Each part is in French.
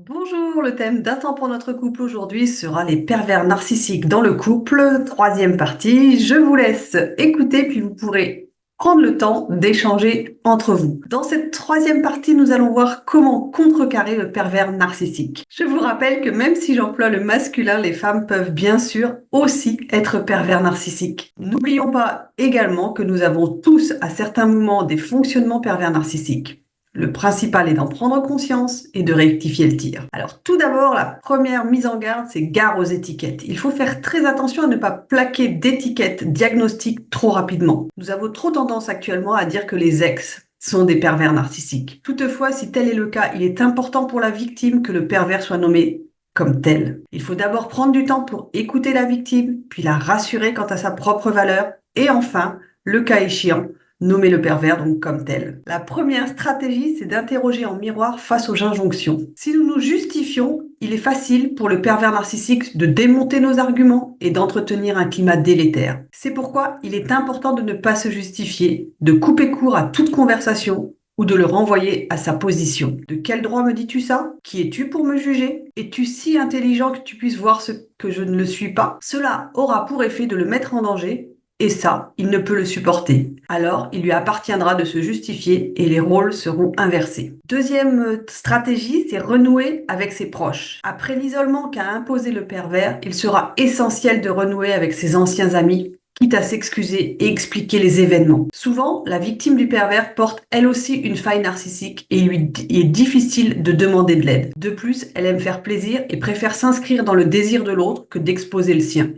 Bonjour, le thème d'un temps pour notre couple aujourd'hui sera les pervers narcissiques dans le couple, troisième partie. Je vous laisse écouter puis vous pourrez prendre le temps d'échanger entre vous. Dans cette troisième partie, nous allons voir comment contrecarrer le pervers narcissique. Je vous rappelle que même si j'emploie le masculin, les femmes peuvent bien sûr aussi être pervers narcissiques. N'oublions pas également que nous avons tous à certains moments des fonctionnements pervers narcissiques. Le principal est d'en prendre conscience et de rectifier le tir. Alors tout d'abord, la première mise en garde, c'est gare aux étiquettes. Il faut faire très attention à ne pas plaquer d'étiquettes diagnostiques trop rapidement. Nous avons trop tendance actuellement à dire que les ex sont des pervers narcissiques. Toutefois, si tel est le cas, il est important pour la victime que le pervers soit nommé comme tel. Il faut d'abord prendre du temps pour écouter la victime, puis la rassurer quant à sa propre valeur, et enfin, le cas échéant, nommer le pervers donc comme tel. La première stratégie, c'est d'interroger en miroir face aux injonctions. Si nous nous justifions, il est facile pour le pervers narcissique de démonter nos arguments et d'entretenir un climat délétère. C'est pourquoi il est important de ne pas se justifier, de couper court à toute conversation ou de le renvoyer à sa position. De quel droit me dis-tu ça? Qui es-tu pour me juger? Es-tu si intelligent que tu puisses voir ce que je ne le suis pas? Cela aura pour effet de le mettre en danger. Et ça, il ne peut le supporter. Alors, il lui appartiendra de se justifier et les rôles seront inversés. Deuxième stratégie, c'est renouer avec ses proches. Après l'isolement qu'a imposé le pervers, il sera essentiel de renouer avec ses anciens amis, quitte à s'excuser et expliquer les événements. Souvent, la victime du pervers porte elle aussi une faille narcissique et il lui est difficile de demander de l'aide. De plus, elle aime faire plaisir et préfère s'inscrire dans le désir de l'autre que d'exposer le sien.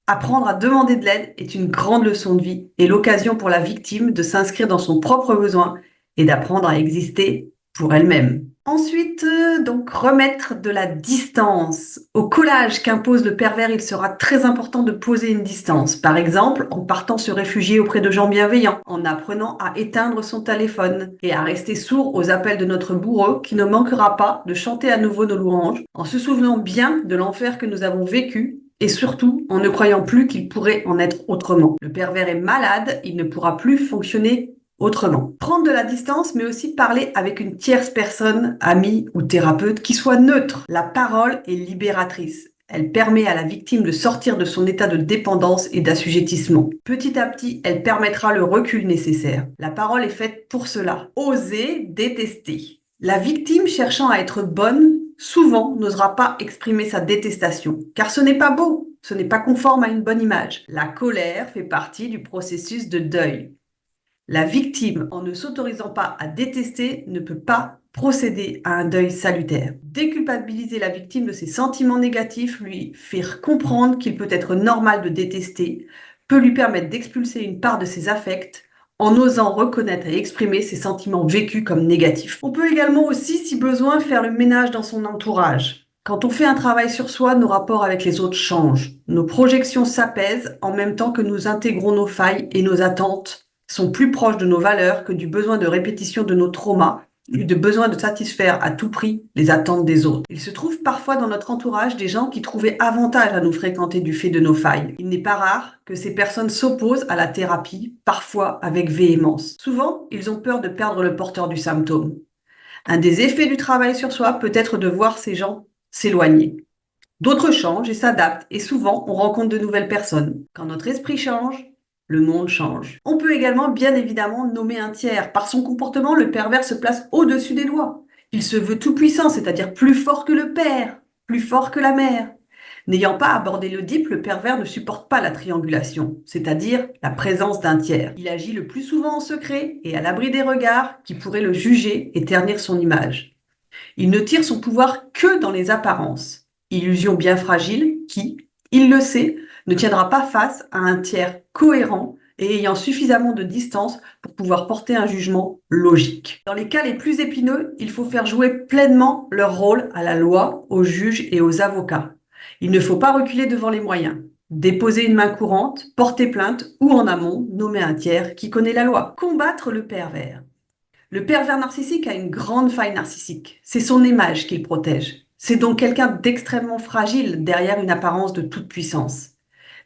Apprendre à demander de l'aide est une grande leçon de vie et l'occasion pour la victime de s'inscrire dans son propre besoin et d'apprendre à exister pour elle-même. Ensuite, donc remettre de la distance. Au collage qu'impose le pervers, il sera très important de poser une distance. Par exemple, en partant se réfugier auprès de gens bienveillants, en apprenant à éteindre son téléphone et à rester sourd aux appels de notre bourreau qui ne manquera pas de chanter à nouveau nos louanges, en se souvenant bien de l'enfer que nous avons vécu et surtout en ne croyant plus qu'il pourrait en être autrement. Le pervers est malade, il ne pourra plus fonctionner autrement. Prendre de la distance, mais aussi parler avec une tierce personne, amie ou thérapeute, qui soit neutre. La parole est libératrice. Elle permet à la victime de sortir de son état de dépendance et d'assujettissement. Petit à petit, elle permettra le recul nécessaire. La parole est faite pour cela. Oser détester. La victime cherchant à être bonne souvent n'osera pas exprimer sa détestation, car ce n'est pas beau, ce n'est pas conforme à une bonne image. La colère fait partie du processus de deuil. La victime, en ne s'autorisant pas à détester, ne peut pas procéder à un deuil salutaire. Déculpabiliser la victime de ses sentiments négatifs, lui faire comprendre qu'il peut être normal de détester, peut lui permettre d'expulser une part de ses affects en osant reconnaître et exprimer ses sentiments vécus comme négatifs. On peut également aussi, si besoin, faire le ménage dans son entourage. Quand on fait un travail sur soi, nos rapports avec les autres changent. Nos projections s'apaisent en même temps que nous intégrons nos failles et nos attentes sont plus proches de nos valeurs que du besoin de répétition de nos traumas et de besoin de satisfaire à tout prix les attentes des autres. Il se trouve parfois dans notre entourage des gens qui trouvaient avantage à nous fréquenter du fait de nos failles. Il n'est pas rare que ces personnes s'opposent à la thérapie, parfois avec véhémence. Souvent, ils ont peur de perdre le porteur du symptôme. Un des effets du travail sur soi peut être de voir ces gens s'éloigner. D'autres changent et s'adaptent et souvent on rencontre de nouvelles personnes. Quand notre esprit change, le monde change. On peut également bien évidemment nommer un tiers. Par son comportement, le pervers se place au-dessus des lois. Il se veut tout-puissant, c'est-à-dire plus fort que le père, plus fort que la mère. N'ayant pas abordé l'Oedipe, le pervers ne supporte pas la triangulation, c'est-à-dire la présence d'un tiers. Il agit le plus souvent en secret et à l'abri des regards qui pourraient le juger et ternir son image. Il ne tire son pouvoir que dans les apparences. Illusion bien fragile qui, il le sait, ne tiendra pas face à un tiers cohérent et ayant suffisamment de distance pour pouvoir porter un jugement logique. Dans les cas les plus épineux, il faut faire jouer pleinement leur rôle à la loi, aux juges et aux avocats. Il ne faut pas reculer devant les moyens. Déposer une main courante, porter plainte ou en amont, nommer un tiers qui connaît la loi. Combattre le pervers. Le pervers narcissique a une grande faille narcissique. C'est son image qu'il protège. C'est donc quelqu'un d'extrêmement fragile derrière une apparence de toute puissance.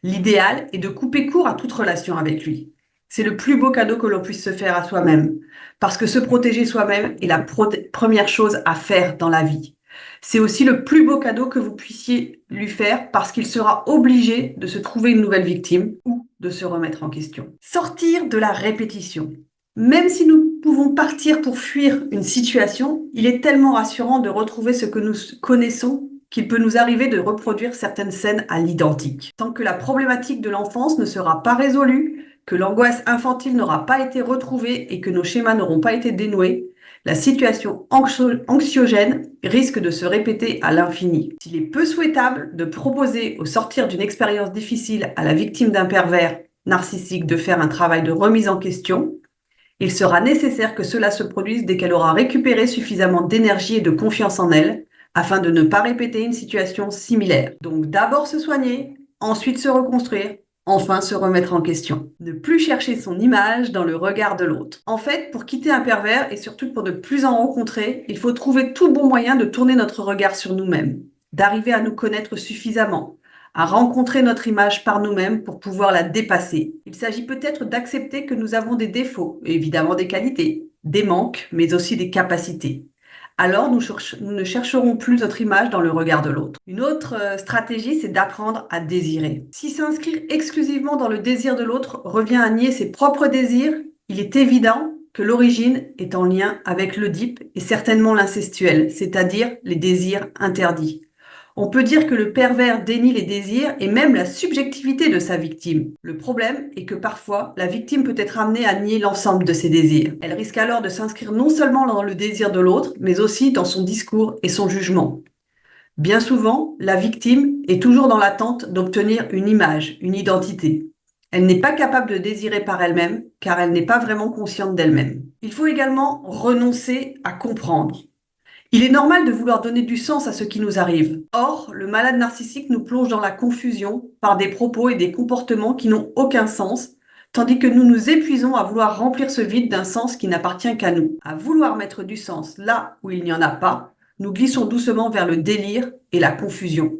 L'idéal est de couper court à toute relation avec lui. C'est le plus beau cadeau que l'on puisse se faire à soi-même, parce que se protéger soi-même est la première chose à faire dans la vie. C'est aussi le plus beau cadeau que vous puissiez lui faire parce qu'il sera obligé de se trouver une nouvelle victime ou de se remettre en question. Sortir de la répétition. Même si nous pouvons partir pour fuir une situation, il est tellement rassurant de retrouver ce que nous connaissons qu'il peut nous arriver de reproduire certaines scènes à l'identique. Tant que la problématique de l'enfance ne sera pas résolue, que l'angoisse infantile n'aura pas été retrouvée et que nos schémas n'auront pas été dénoués, la situation anxiogène risque de se répéter à l'infini. S'il est peu souhaitable de proposer au sortir d'une expérience difficile à la victime d'un pervers narcissique de faire un travail de remise en question, il sera nécessaire que cela se produise dès qu'elle aura récupéré suffisamment d'énergie et de confiance en elle afin de ne pas répéter une situation similaire. Donc d'abord se soigner, ensuite se reconstruire, enfin se remettre en question. Ne plus chercher son image dans le regard de l'autre. En fait, pour quitter un pervers et surtout pour ne plus en rencontrer, il faut trouver tout bon moyen de tourner notre regard sur nous-mêmes, d'arriver à nous connaître suffisamment, à rencontrer notre image par nous-mêmes pour pouvoir la dépasser. Il s'agit peut-être d'accepter que nous avons des défauts, et évidemment des qualités, des manques, mais aussi des capacités. Alors nous ne chercherons plus notre image dans le regard de l'autre. Une autre stratégie, c'est d'apprendre à désirer. Si s'inscrire exclusivement dans le désir de l'autre revient à nier ses propres désirs, il est évident que l'origine est en lien avec l'Oedipe et certainement l'incestuel, c'est-à-dire les désirs interdits. On peut dire que le pervers dénie les désirs et même la subjectivité de sa victime. Le problème est que parfois, la victime peut être amenée à nier l'ensemble de ses désirs. Elle risque alors de s'inscrire non seulement dans le désir de l'autre, mais aussi dans son discours et son jugement. Bien souvent, la victime est toujours dans l'attente d'obtenir une image, une identité. Elle n'est pas capable de désirer par elle-même, car elle n'est pas vraiment consciente d'elle-même. Il faut également renoncer à comprendre. Il est normal de vouloir donner du sens à ce qui nous arrive. Or, le malade narcissique nous plonge dans la confusion par des propos et des comportements qui n'ont aucun sens, tandis que nous nous épuisons à vouloir remplir ce vide d'un sens qui n'appartient qu'à nous. À vouloir mettre du sens là où il n'y en a pas, nous glissons doucement vers le délire et la confusion.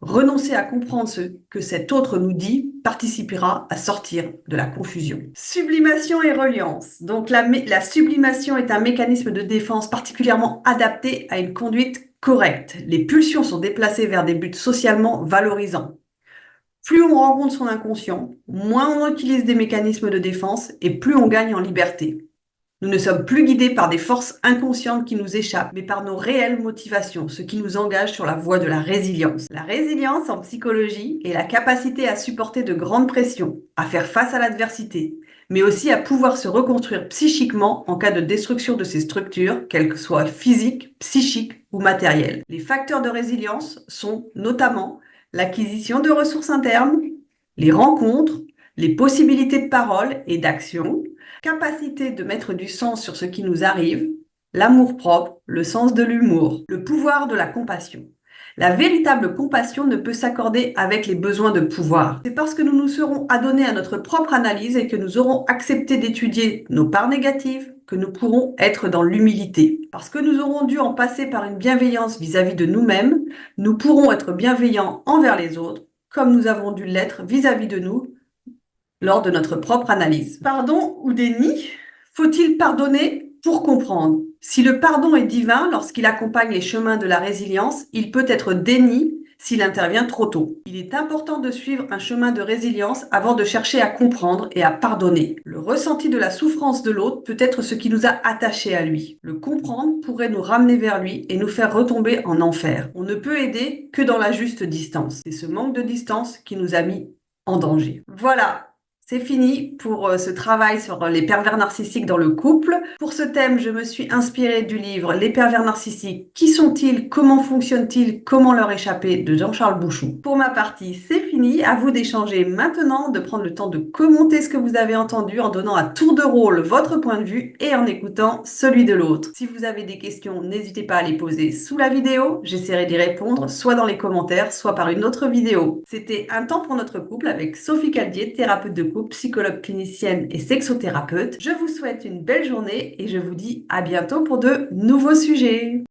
Renoncer à comprendre ce que cet autre nous dit participera à sortir de la confusion. Sublimation et reliance. Donc la sublimation est un mécanisme de défense particulièrement adapté à une conduite correcte. Les pulsions sont déplacées vers des buts socialement valorisants. Plus on rencontre son inconscient, moins on utilise des mécanismes de défense et plus on gagne en liberté. Nous ne sommes plus guidés par des forces inconscientes qui nous échappent, mais par nos réelles motivations, ce qui nous engage sur la voie de la résilience. La résilience en psychologie est la capacité à supporter de grandes pressions, à faire face à l'adversité, mais aussi à pouvoir se reconstruire psychiquement en cas de destruction de ces structures, qu'elles soient physiques, psychiques ou matérielles. Les facteurs de résilience sont notamment l'acquisition de ressources internes, les rencontres, les possibilités de parole et d'action, capacité de mettre du sens sur ce qui nous arrive, l'amour-propre, le sens de l'humour, le pouvoir de la compassion. La véritable compassion ne peut s'accorder avec les besoins de pouvoir. C'est parce que nous nous serons adonnés à notre propre analyse et que nous aurons accepté d'étudier nos parts négatives que nous pourrons être dans l'humilité. Parce que nous aurons dû en passer par une bienveillance vis-à-vis de nous-mêmes, nous pourrons être bienveillants envers les autres, comme nous avons dû l'être vis-à-vis de nous lors de notre propre analyse. Pardon ou déni? Faut-il pardonner pour comprendre? Si le pardon est divin lorsqu'il accompagne les chemins de la résilience, il peut être déni s'il intervient trop tôt. Il est important de suivre un chemin de résilience avant de chercher à comprendre et à pardonner. Le ressenti de la souffrance de l'autre peut être ce qui nous a attachés à lui. Le comprendre pourrait nous ramener vers lui et nous faire retomber en enfer. On ne peut aider que dans la juste distance. C'est ce manque de distance qui nous a mis en danger. Voilà. C'est fini pour ce travail sur les pervers narcissiques dans le couple. Pour ce thème, je me suis inspirée du livre Les pervers narcissiques. Qui sont-ils? Comment fonctionnent-ils? Comment leur échapper? De Jean-Charles Bouchou. Pour ma partie, c'est fini. À vous d'échanger maintenant, de prendre le temps de commenter ce que vous avez entendu en donnant à tour de rôle votre point de vue et en écoutant celui de l'autre. Si vous avez des questions, n'hésitez pas à les poser sous la vidéo. J'essaierai d'y répondre, soit dans les commentaires, soit par une autre vidéo. C'était Un temps pour notre couple avec Sophie Caldier, thérapeute de couple, psychologue clinicienne et sexothérapeute. Je vous souhaite une belle journée et je vous dis à bientôt pour de nouveaux sujets.